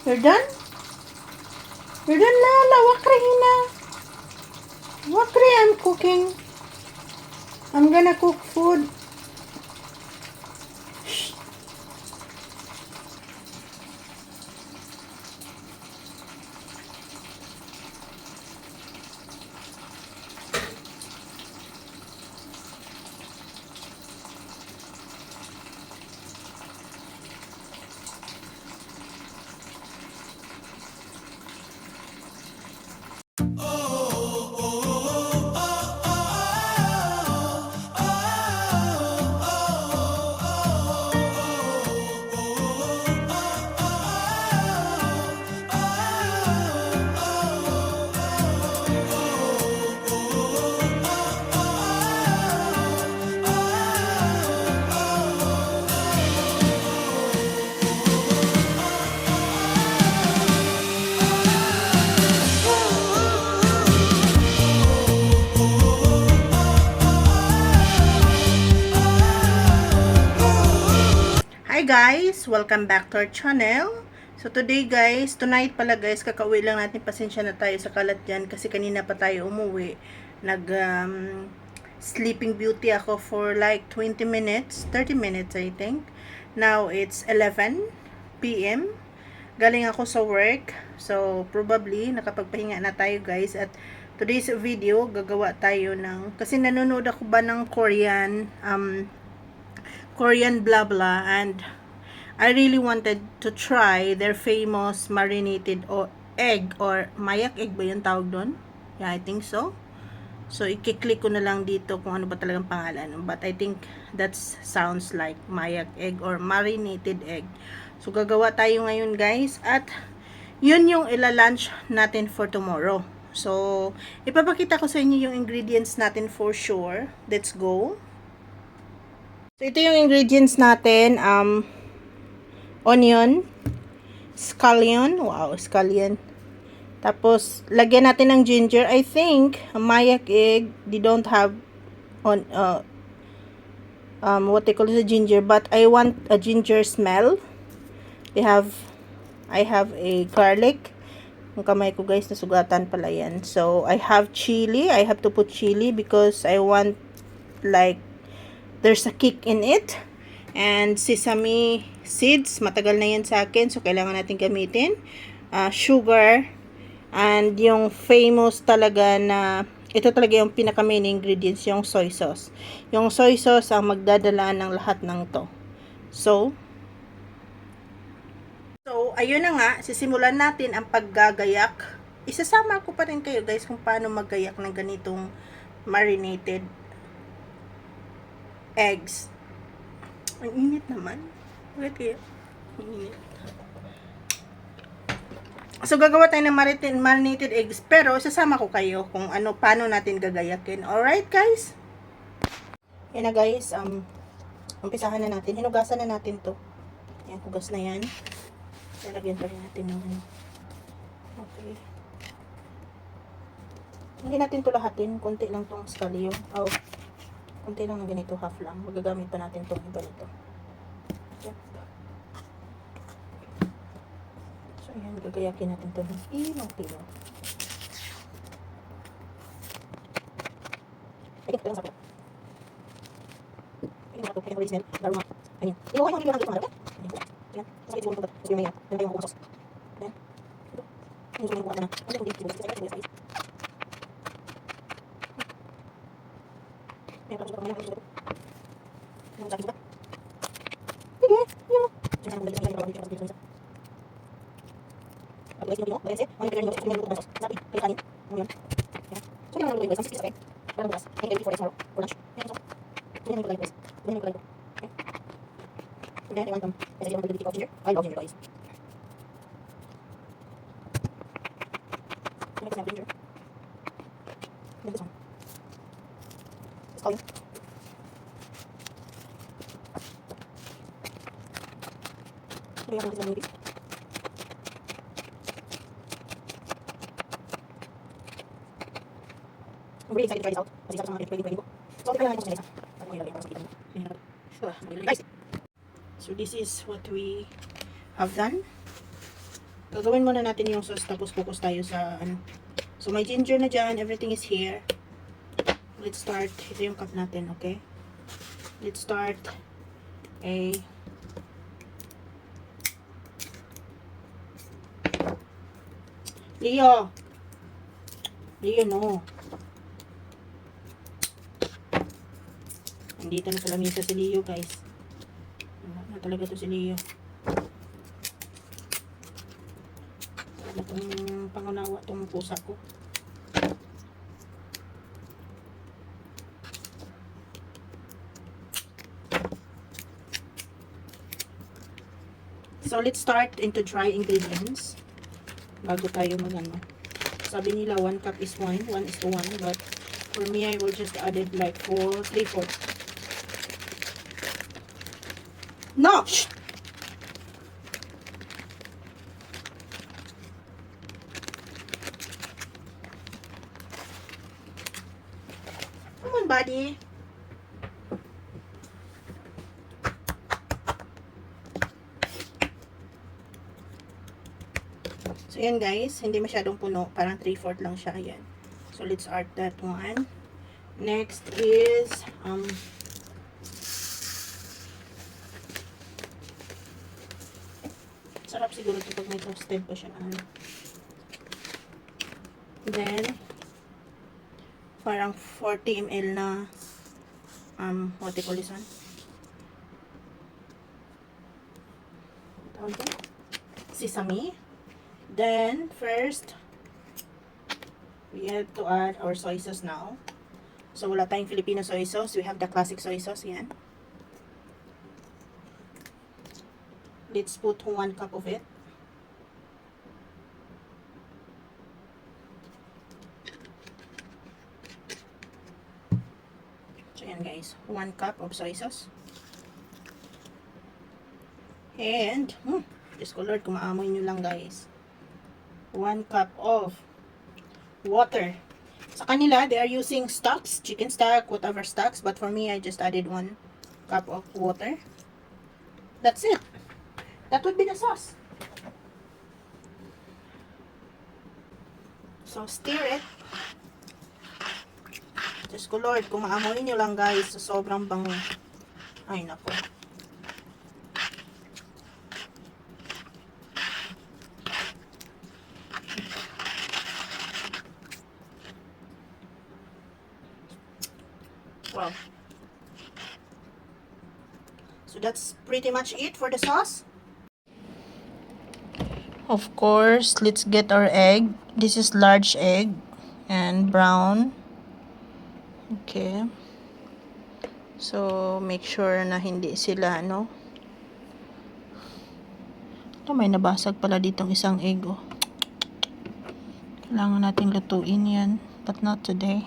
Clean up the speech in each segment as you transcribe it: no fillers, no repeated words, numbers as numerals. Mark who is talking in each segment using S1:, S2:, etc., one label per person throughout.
S1: You're done? You're done, Lala. Wakre, Hina. Wakre, I'm cooking. I'm gonna cook food. Hi guys! Welcome back to our channel. So today guys, tonight pala guys, kakauwi lang natin, pasensya na tayo sa kalat dyan kasi kanina pa tayo umuwi. Sleeping Beauty ako for like 20 minutes, 30 minutes I think. Now it's 11 p.m. Galing ako sa work. So probably nakapagpahinga na tayo guys, at today's video gagawa tayo ng, kasi nanonood ako ba ng Korean blah blah, and I really wanted to try their famous marinated egg, or mayak egg ba yung tawag doon? Yeah, I think so. So, i-click ko na lang dito kung ano ba talagang pangalan. But I think that sounds like mayak egg or marinated egg. So, gagawa tayo ngayon guys, at yun yung ila-lunch natin for tomorrow. So, ipapakita ko sa inyo yung ingredients natin for sure. Let's go. So, ito yung ingredients natin. Onion, scallion. Wow, scallion. Tapos, lagyan natin ng ginger. I think, mayak egg, they don't have what they call the ginger, but I want a ginger smell. I have a garlic. Ang kamay ko guys, nasugatan pala yan. So, I have chili. I have to put chili because I want like there's a kick in it. And sesame seeds, matagal na yan sa akin, so kailangan natin gamitin. Sugar, and yung famous talaga na, ito talaga yung pinaka main ingredients, yung soy sauce. Yung soy sauce ang magdadala ng lahat ng to. So ayun na nga, sisimulan natin ang paggagayak. Isasama ko pa rin kayo guys kung paano maggayak ng ganitong marinated eggs. Ang init naman. Bakit kaya? Ang init. So, gagawa tayo ng marinated eggs. Pero, sasama ko kayo kung paano natin gagayakin. Alright, guys? Yan na, guys. Umpisahan na natin. Hinugasan na natin to. Yan, hugas na yan. Lalagyan pa rin natin ng Okay. Hindi natin to lahatin. Kunti lang tong scallion. Kunti lang ng ganito, half lang. Magagamit pa natin itong iba nito. Yep. So, ayan, gagayakin natin ito ng ilong-pilo. Ay, ito lang sa ito. Ay, ito. Ay, ito smell. Daruma. Ayan. Inuha yung hanggang mga. Ayan. Masakit siguro ito. Kasi yung mayan. Ayan yung kukusos. Ayan. Ito. Yung sulit ko na. Ayan yung dito. Ayan, parang sulit ko. Ayan, sulit ko. Ang sabi suka. Sige, yun. Sige, ang dali sa mga dito sa dito. Ang guys, yung bayase, ang pinag-iwan ko sa pinag-iwan ko. Sabi, kay kanin. Ano yun? Yan. So, yun ang naluluin guys, 60 okay. Parang bukas. Ay, ready for tomorrow for lunch. Yan, so. So, yan yung kulay guys. Yan yung kulay ko. Okay. And then, I want kasi yung mag-delivery of ginger. I love ginger guys. Next na ginger. And this one. It's calling. Lagyan ko natin sa I'm really excited to try this out. Kasi isa sa mga pwedeng ko. So, kaya natin ito sa Ano yung lagay para sa kita mo. Guys. So, this is what we have done. Gagawin muna natin yung sauce tapos focus tayo sa ano. So may ginger na dyan, everything is here. Let's start. Ito yung cup natin, okay? Let's start a Leo, no. Nandito na sa lamisa si Leo, guys. Wala na talaga to si Leo. Wala itong pangunawa itong pusa ko. So, let's start into dry ingredients. Bago tayo mag-ano. Sabi nila 1 cup is wine, 1:1. But, for me, I will just add it like 3/4. No! Shh! Come on, buddy. So, yan guys. Hindi masyadong puno. Parang 3/4 lang siya. Ayan. So, let's add that one. Next is, sarap siguro ito pag may toasted po siya. Then, parang 40 ml na, what do you call this one? Sesame. Then, first, we have to add our soy sauce now. So, wala tayong Filipino soy sauce. We have the classic soy sauce. Yan. Let's put 1 cup of it. So, yan guys. 1 cup of soy sauce. And, Diyos ko Lord, kumaamoy nyo lang guys. 1 cup of water. Sa kanila, they are using stocks, chicken stock, whatever stocks. But for me, I just added 1 cup of water. That's it. That would be the sauce. So, stir it. Diyos ko Lord, kung maamoy nyo lang guys, so sobrang bango. Ay, nako. Wow. So, that's pretty much it for the sauce. Of course, let's get our egg. This is large egg and brown. Okay. So, make sure na hindi sila, no? Ito, may nabasag pala ditong isang egg, oh. Kailangan natin lutuin yan. But not today.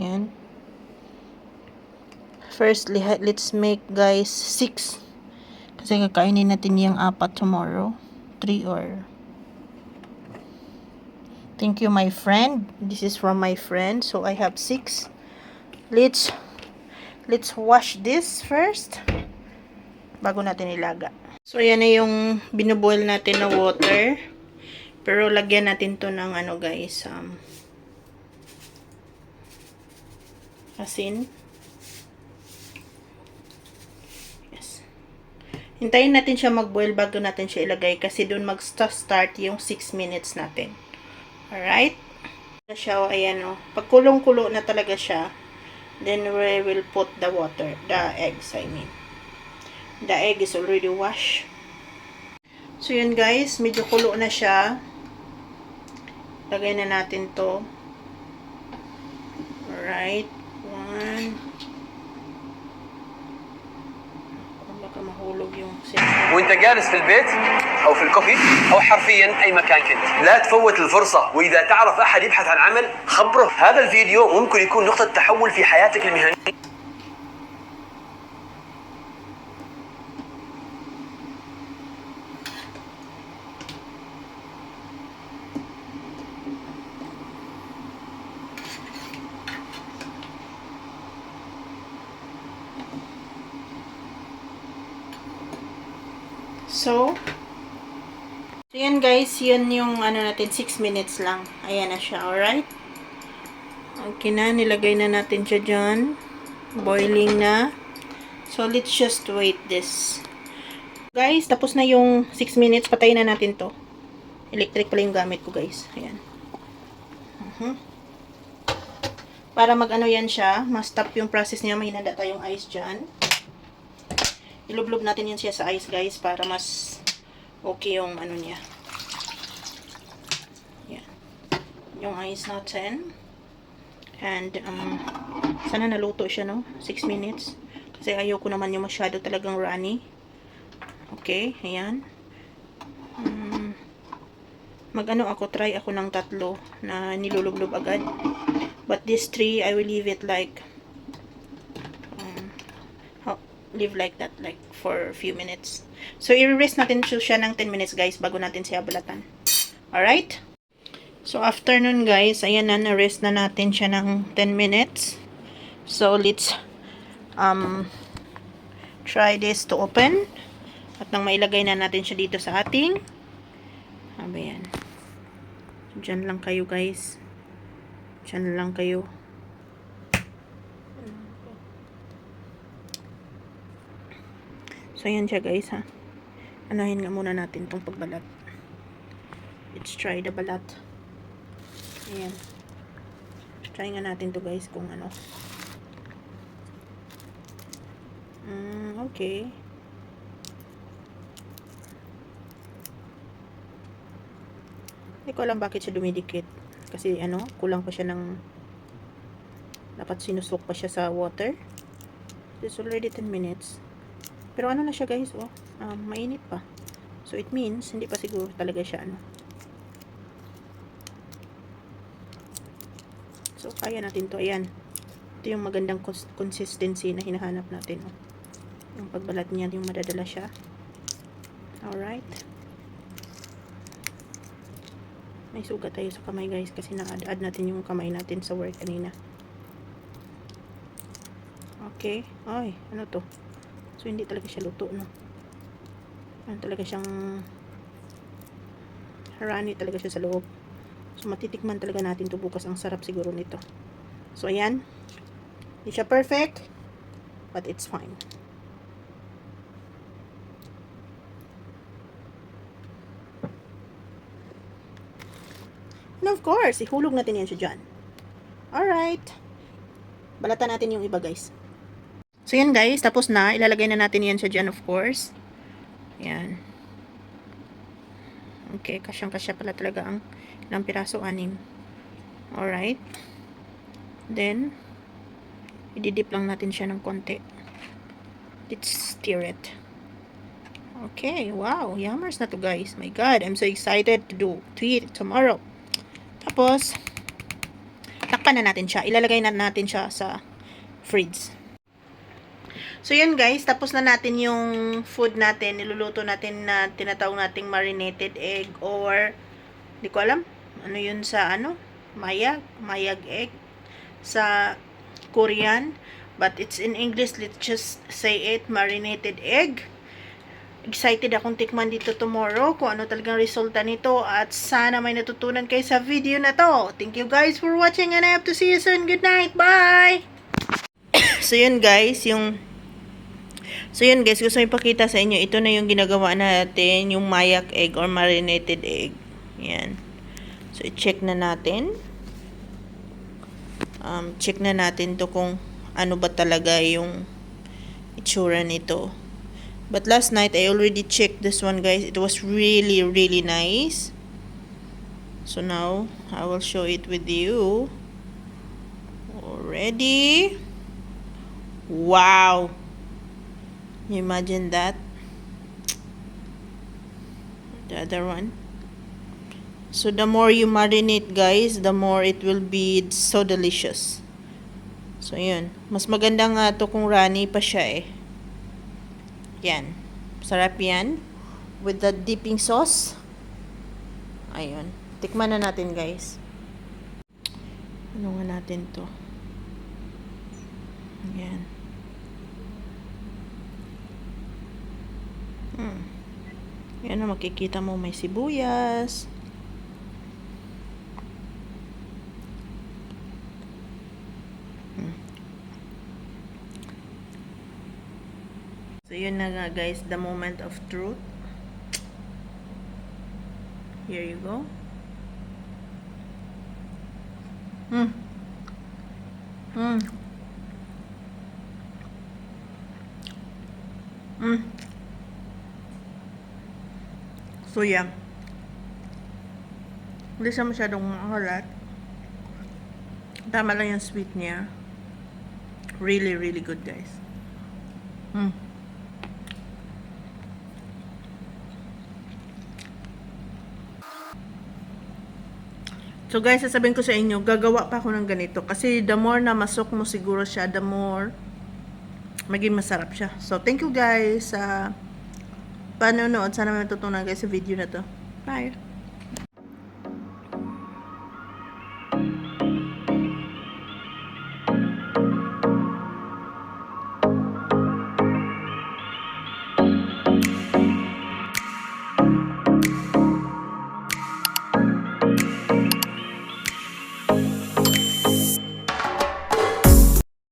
S1: Yan. First, let's make, guys, 6. Kasi kakainin natin yung 4 tomorrow. 3 or... Thank you, my friend. This is from my friend. So, I have 6. Let's wash this first. Bago natin ilaga. So, yan na yung binuboil natin na water. Pero, lagyan natin to ng ano, guys. Asin. Yes. Hintayin natin siya mag-boil bago natin siya ilagay. Kasi doon mag-start yung 6 minutes natin. Alright? Siya, ayan o. Pag kulong-kulo na talaga siya, then we will put the water, the eggs, I mean. The egg is already washed. So, yun guys, medyo kulo na siya. Lagay na natin to. Alright. 1. Baka mahulog yung
S2: وانت جالس في البيت او في الكوفي او حرفيا اي مكان كنت لا تفوت الفرصه واذا تعرف احد يبحث عن عمل خبره هذا الفيديو ممكن يكون نقطه تحول في حياتك المهنيه.
S1: So, Ayan guys, yun yung ano natin, 6 minutes lang. Ayan na siya, alright? Okay na, nilagay na natin siya dyan. Boiling na. So, let's just wait this. Guys, tapos na yung 6 minutes. Patayin na natin to. Electric pala yung gamit ko guys. Ayan. Para mag-ano yan siya, ma-stop yung process niya, may hinanda tayong ice dyan. Ilublob natin yan siya sa ice guys, para mas okay yung ano niya. Yan. Yung ice natin. And, sana naluto siya, no? 6 minutes. Kasi ayoko naman yung masyado talagang runny. Okay, ayan. Mag-ano ako, try ako ng 3 na nilulublob agad. But this 3, I will leave it like, leave like that, like for a few minutes. So, i-rest natin siya ng 10 minutes, guys, bago natin siya balatan. Alright? So, after nun, guys, ayan na, na-rest na natin siya ng 10 minutes. So, let's, try this to open. At nang mailagay na natin siya dito sa ating, ayan. Diyan lang kayo, guys. Diyan lang kayo. So, ayan siya guys, ha. Anahin nga muna natin itong pagbalat. Let's try the balat. Ayan. Try nga natin to guys kung ano. Okay. Hindi ko alam bakit siya dumidikit. Kasi ano, kulang pa siya ng, dapat sinusok pa siya sa water. It's already 10 minutes. Pero ano na siya guys, oh, mainit pa. So it means, hindi pa siguro talaga siya ano. So kaya natin to, ayan. Ito yung magandang consistency na hinahanap natin, oh. Yung pagbalat niya, yung madadala siya. Alright. May sugat tayo sa kamay guys kasi na-add natin yung kamay natin sa work kanina. Okay. Ay, ano to? So, hindi talaga siya luto, no? Ano talaga siyang runny talaga siya sa loob. So, matitikman talaga natin to bukas. Ang sarap siguro nito. So, ayan. Hindi siya perfect, but it's fine. And of course, ihulog natin yan siya dyan. Alright. Balatan natin yung iba, guys. So, yan guys. Tapos na. Ilalagay na natin yan siya dyan, of course. Yan. Okay. Kasyang-kasya pala talaga ang ilang piraso, 6. Alright. Then, ididip lang natin siya ng konti. Let's stir it. Okay. Wow. Yummers na to, guys. My God. I'm so excited to eat it tomorrow. Tapos, takpan na natin siya. Ilalagay na natin siya sa fridge. So, yun guys. Tapos na natin yung food natin. Niluluto natin na tinatawag nating marinated egg or, di ko alam. Ano yun sa ano? Mayag egg. Sa Korean. But it's in English. Let's just say it. Marinated egg. Excited akong tikman dito tomorrow kung ano talagang resulta nito at sana may natutunan kayo sa video na to. Thank you guys for watching and I hope to see you soon. Good night. Bye! So yun guys, gusto ko ipakita sa inyo. Ito na yung ginagawa natin, yung mayak egg or marinated egg. Yan. So i-check na natin. Check na natin to kung ano ba talaga yung itsura nito. But last night, I already checked this one, guys. It was really, really nice. So now, I will show it with you. Already. Wow. You imagine that? The other one. So the more you marinate, guys, the more it will be so delicious. So yun. Mas maganda nga to kung runny pa siya eh. Yan. Sarap yan. With the dipping sauce. Ayun. Tikman na natin, guys. Ano nga natin to? Yan. Yan na, makikita mo may sibuyas. So, yun na nga guys, the moment of truth. Here you go. Mm. Mm. Mm. So, yeah. Hindi siya masyadong mahalat. Tama lang yung sweet niya. Really, really good, guys. Mm. So guys, sasabihin ko sa inyo, gagawa pa ako ng ganito. Kasi the more na masok mo siguro siya, the more maging masarap siya. So thank you guys sa panonood. Sana may matutunan guys sa video na to. Bye!